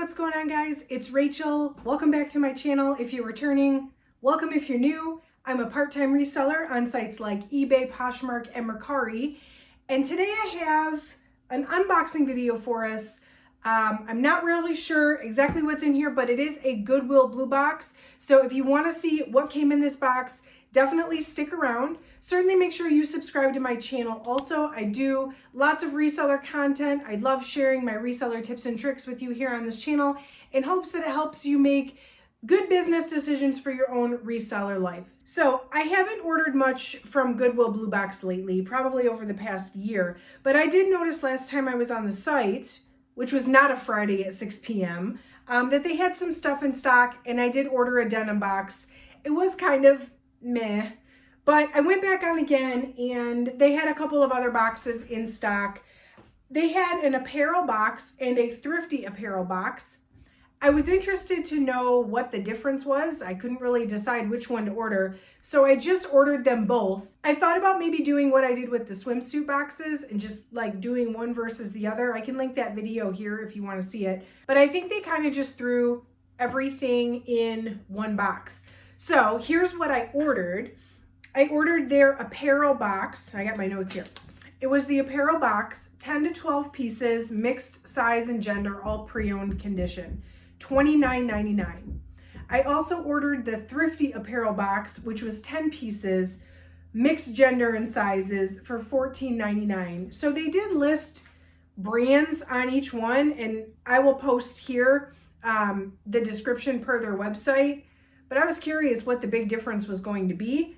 what's going on, guys? It's Rachel. Welcome back to my channel. If you're returning, welcome if you're new. I'm a part-time reseller on sites like eBay, Poshmark, and Mercari. And today I have an unboxing video for us. I'm not really sure exactly what's in here, but it is a Goodwill Blue Box. So if you want to see what came in this box, definitely stick around. Certainly make sure you subscribe to my channel. Also, I do lots of reseller content. I love sharing my reseller tips and tricks with you here on this channel in hopes that it helps you make good business decisions for your own reseller life. So I haven't ordered much from Goodwill Blue Box lately, probably over the past year, but I did notice last time I was on the site, which was not a Friday at 6 p.m., that they had some stuff in stock, and I did order a denim box. It was kind of meh, but I went back on again and they had a couple of other boxes in stock. They had an apparel box and a Thrifty Apparel Box. I was interested to know what the difference was. I couldn't really decide which one to order, so I just ordered them both. I thought about maybe doing what I did with the swimsuit boxes and just like doing one versus the other. I can link that video here if you want to see it, but I think they kind of just threw everything in one box. So here's what I ordered. I ordered their apparel box. I got my notes here. It was the apparel box, 10 to 12 pieces, mixed size and gender, all pre-owned condition, $29.99. I also ordered the Thrifty Apparel Box, which was 10 pieces, mixed gender and sizes, for $14.99. So they did list brands on each one, and I will post here the description per their website. But I was curious what the big difference was going to be.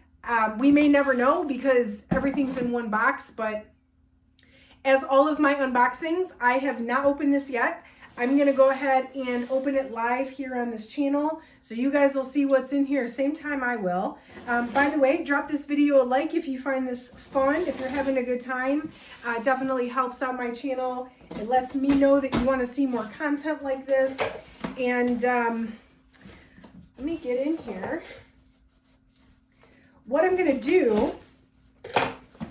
We may never know because everything's in one box, but as all of my unboxings, I have not opened this yet. I'm gonna go ahead and open it live here on this channel so you guys will see what's in here same time I will. By the way, drop this video a like if you find this fun, if you're having a good time. It definitely helps out my channel. It lets me know that you wanna see more content like this. And let me get in here. What I'm gonna do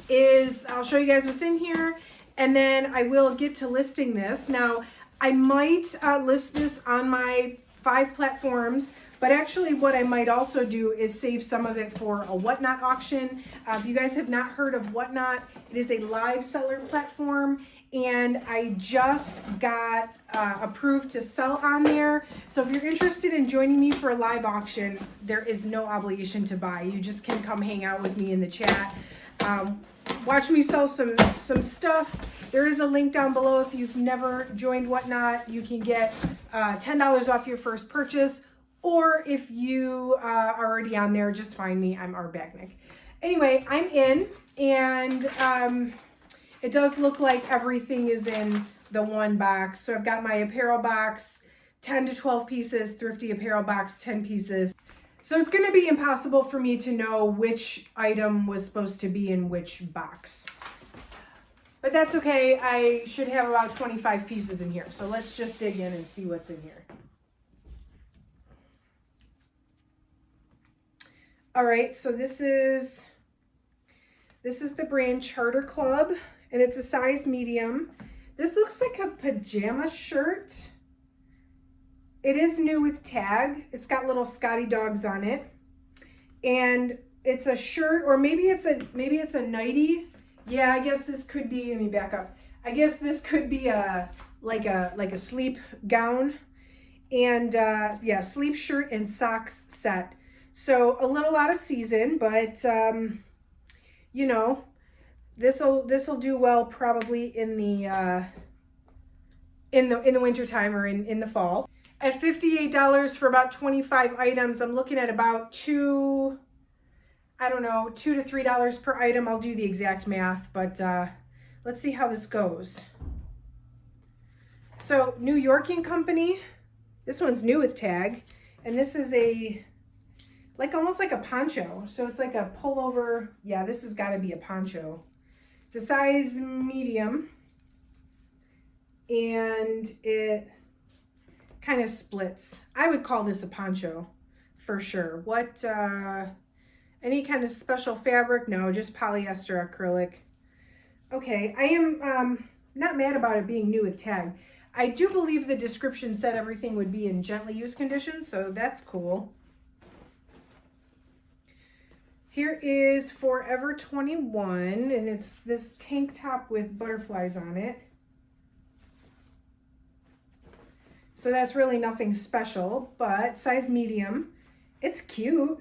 is I'll show you guys what's in here, and then I will get to listing this. Now, I might list this on my 5 platforms, but actually what I might also do is save some of it for a Whatnot auction. If you guys have not heard of Whatnot, it is a live seller platform, and I just got approved to sell on there. So if you're interested in joining me for a live auction, there is no obligation to buy. You just can come hang out with me in the chat. Watch me sell some stuff. There is a link down below. If you've never joined Whatnot, you can get $10 off your first purchase. Or if you are already on there, just find me. I'm Arbagnick. Anyway, I'm in, and it does look like everything is in the one box. So I've got my apparel box, 10 to 12 pieces, Thrifty Apparel Box, 10 pieces. So it's going to be impossible for me to know which item was supposed to be in which box. But that's okay. I should have about 25 pieces in here. So let's just dig in and see what's in here. All right, so this is the brand Charter Club, and it's a size medium. This looks like a pajama shirt. It is new with tag. It's got little Scotty dogs on it. And it's a shirt, or maybe it's a nightie. Yeah, I guess this could be, let me back up. I guess this could be like a sleep gown. And yeah, sleep shirt and socks set. So a little out of season, but you know, this'll do well probably in the winter time or in the fall. At $58 for about 25 items, I'm looking at about $2 to $3 per item. I'll do the exact math, but let's see how this goes. So New York & Company, this one's new with tag, and this is almost like a poncho. So it's like a pullover. Yeah, this has got to be a poncho. It's a size medium, and it kind of splits. I would call this a poncho for sure. What, any kind of special fabric? No, just polyester acrylic. Okay, I am not mad about it being new with tag. I do believe the description said everything would be in gently used condition, so that's cool. Here is Forever 21, and it's this tank top with butterflies on it. So that's really nothing special, but size medium. It's cute.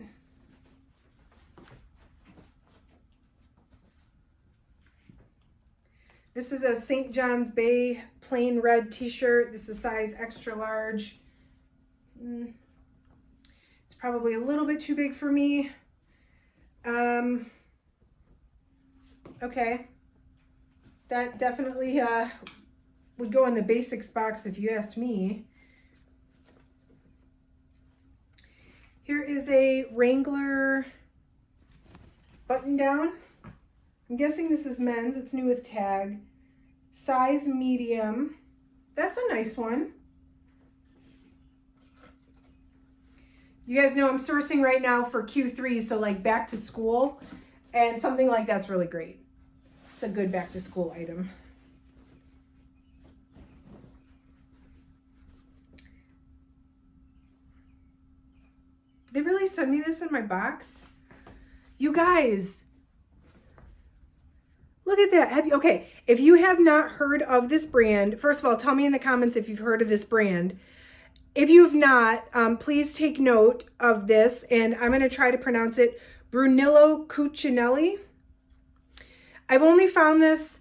This is a St. John's Bay plain red t-shirt. This is size extra large. It's probably a little bit too big for me. Okay. That definitely would go in the basics box if you asked me. Here is a Wrangler button down. I'm guessing this is men's. It's new with tag. Size medium. That's a nice one. You guys know I'm sourcing right now for Q3, so like back to school, and something like that's really great. It's a good back to school item. They really sent me this in my box? You guys, look at that. Okay, if you have not heard of this brand, first of all, tell me in the comments if you've heard of this brand. If you've not, please take note of this, and I'm going to try to pronounce it Brunello Cucinelli. I've only found this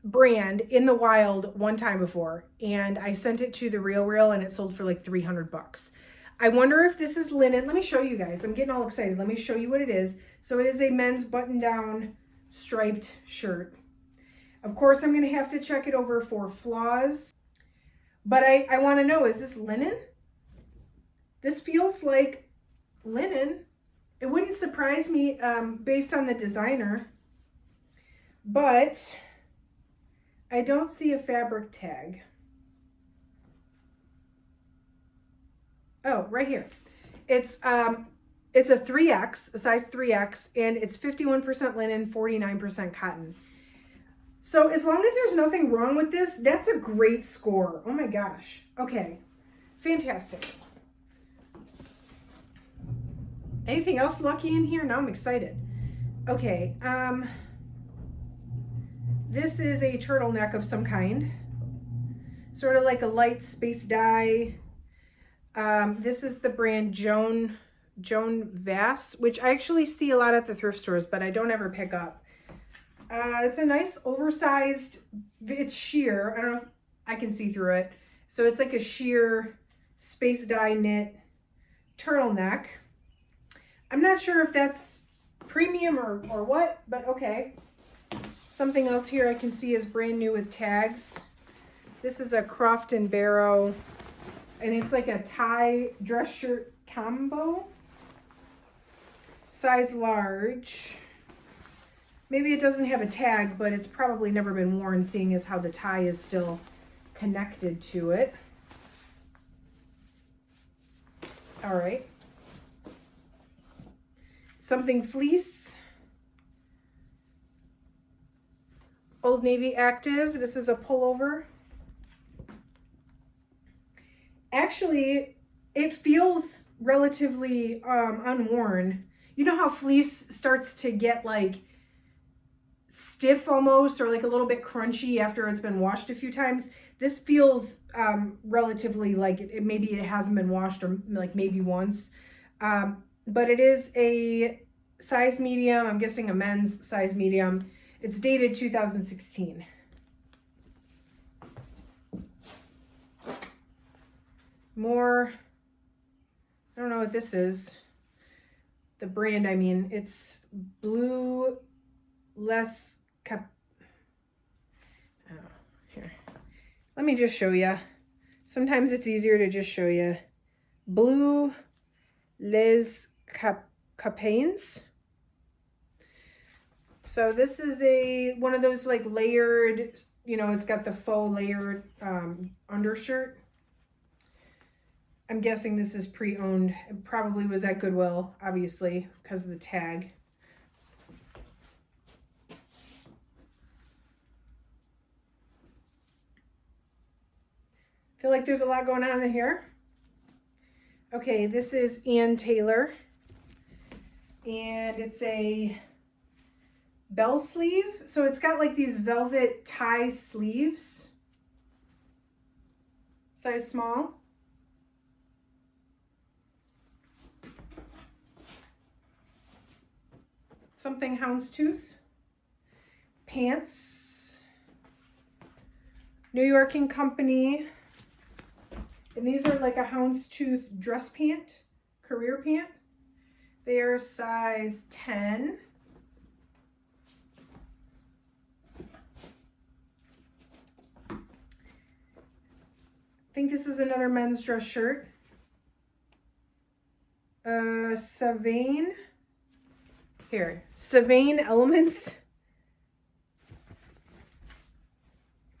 brand in the wild one time before, and I sent it to the Real, and it sold for like 300 bucks. I wonder if this is linen. Let me show you guys. I'm getting all excited. Let me show you what it is. So it is a men's button-down striped shirt. Of course, I'm going to have to check it over for flaws. But I want to know, is this linen? This feels like linen. It wouldn't surprise me based on the designer. But I don't see a fabric tag. Oh, right here. It's a 3X, a size 3X, and it's 51% linen, 49% cotton. So as long as there's nothing wrong with this, that's a great score. Oh my gosh. Okay. Fantastic. Anything else lucky in here? Now I'm excited. Okay. This is a turtleneck of some kind. Sort of like a light space dye. This is the brand Joan Vass, which I actually see a lot at the thrift stores, but I don't ever pick up. It's a nice oversized, it's sheer. I don't know if I can see through it. So it's like a sheer space dye knit turtleneck. I'm not sure if that's premium or what, but okay. Something else here I can see is brand new with tags. This is a Croft & Barrow, and it's like a tie dress shirt combo. Size large. Maybe it doesn't have a tag, but it's probably never been worn, seeing as how the tie is still connected to it. All right. Something fleece. Old Navy Active. This is a pullover. Actually, it feels relatively unworn. You know how fleece starts to get like stiff almost, or like a little bit crunchy after it's been washed a few times? This feels relatively like maybe it hasn't been washed, or like maybe once. But it is a size medium. I'm guessing a men's size medium. It's dated 2016. More, I don't know what this is. The brand, I mean, it's Blue Less Cap. Oh, here. Let me just show you. Sometimes it's easier to just show you. Blue Les Capains. So this is one of those like layered, you know, it's got the faux layered undershirt. I'm guessing this is pre-owned. It probably was at Goodwill, obviously, because of the tag. Feel like there's a lot going on in here. Okay, this is Ann Taylor. And it's a bell sleeve. So it's got like these velvet tie sleeves. Size small. Something houndstooth. Pants. New York & Company. And these are like a houndstooth dress pant, career pant. They are size 10. I think this is another men's dress shirt. Savane. Here, Savane Elements.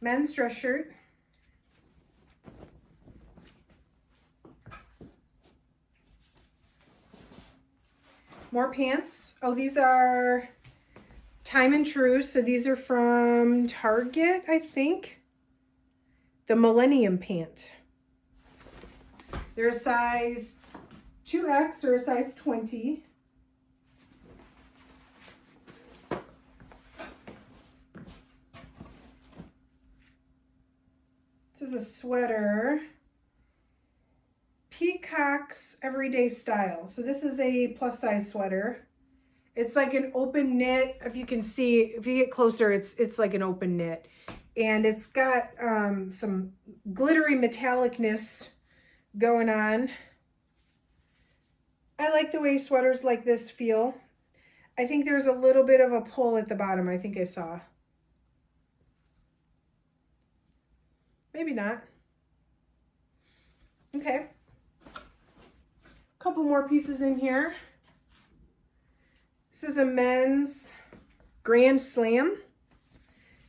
Men's dress shirt. More pants. Oh, these are Time and True. So these are from Target, I think. The Millennium pant. They're a size 2X or a size 20. This is a sweater. Peacock's Everyday Style. So this is a plus size sweater. It's like an open knit. If you can see, if you get closer, it's like an open knit. And it's got some glittery metallicness going on. I like the way sweaters like this feel. I think there's a little bit of a pull at the bottom, I think I saw. Maybe not. Okay. Couple more pieces in here. This is a men's Grand Slam.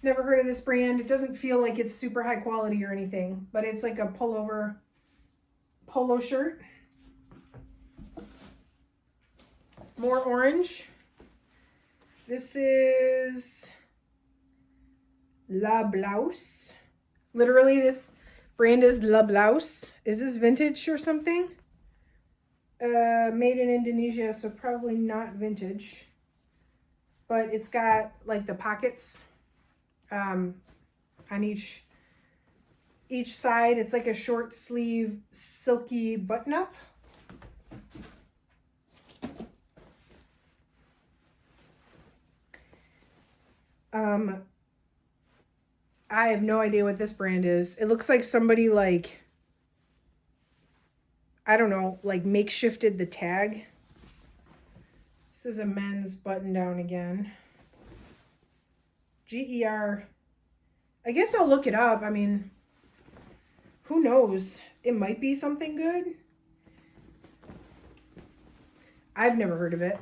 Never heard of this brand. It doesn't feel like it's super high quality or anything, but it's like a pullover polo shirt. More orange. This is La Blouse. Literally, this brand is La Blouse. Is this vintage or something? Made in Indonesia, so probably not vintage. But it's got like the pockets on each side. It's like a short sleeve silky button up. I have no idea what this brand is. It looks like somebody like, I don't know, like makeshifted the tag. This is a men's button down again. GER. I guess I'll look it up. I mean, who knows? It might be something good. I've never heard of it.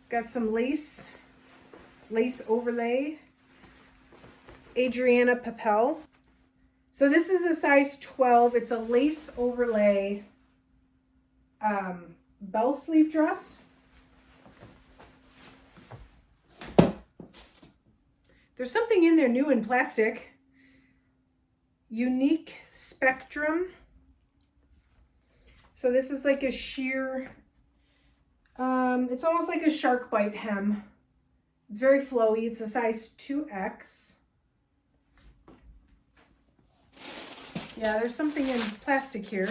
Got some lace overlay. Adriana Papel. So this is a size 12. It's a lace overlay bell sleeve dress. There's something in there new in plastic. Unique Spectrum. So this is like a sheer, it's almost like a shark bite hem. It's very flowy. It's a size 2X. Yeah, there's something in plastic here.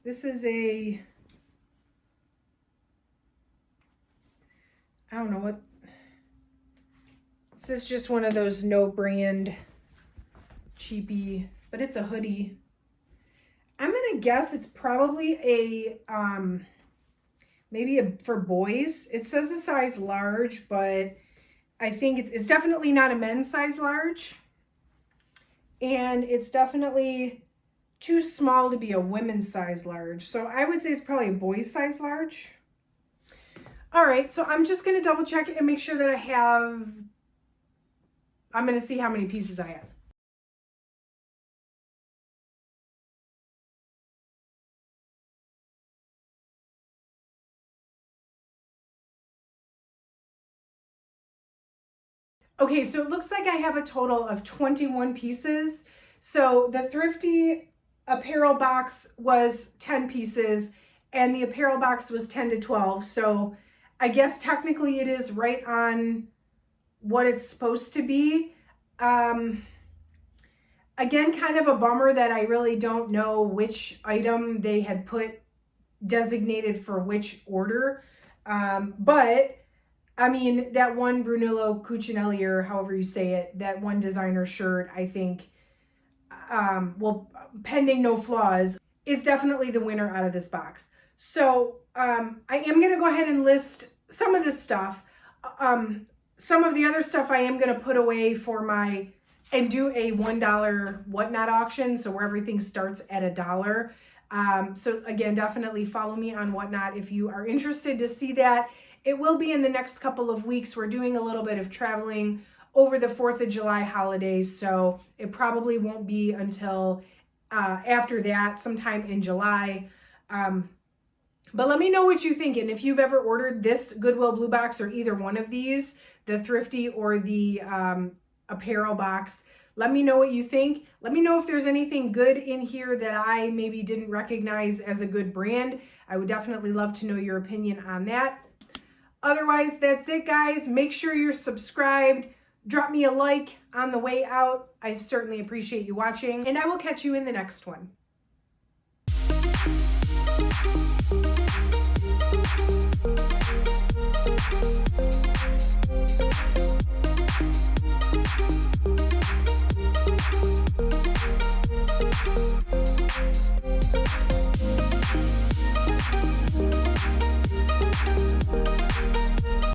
This is a, I don't know what, this is just one of those no brand cheapy, but it's a hoodie. I'm gonna guess it's probably a, maybe for boys. It says a size large, but I think it's definitely not a men's size large. And it's definitely too small to be a women's size large. So I would say it's probably a boy's size large. All right, so I'm just gonna double check it and make sure that I'm gonna see how many pieces I have. Okay, so it looks like I have a total of 21 pieces. So the Thrifty Apparel Box was 10 pieces and the Apparel Box was 10 to 12. So I guess technically it is right on what it's supposed to be. Again, kind of a bummer that I really don't know which item they had put designated for which order. But I mean, that one Brunello Cucinelli, or however you say it, that one designer shirt, I think, well, pending no flaws, is definitely the winner out of this box. So I am going to go ahead and list some of this stuff. Some of the other stuff I am going to put away for and do a $1 whatnot auction, so where everything starts at $1. So again, definitely follow me on Whatnot if you are interested to see that. It will be in the next couple of weeks. We're doing a little bit of traveling over the 4th of July holidays, so it probably won't be until after that, sometime in July. But let me know what you think, and if you've ever ordered this Goodwill Blue Box or either one of these, the Thrifty or the Apparel Box. Let me know what you think. Let me know if there's anything good in here that I maybe didn't recognize as a good brand. I would definitely love to know your opinion on that. Otherwise, that's it, guys. Make sure you're subscribed. Drop me a like on the way out. I certainly appreciate you watching, and I will catch you in the next one.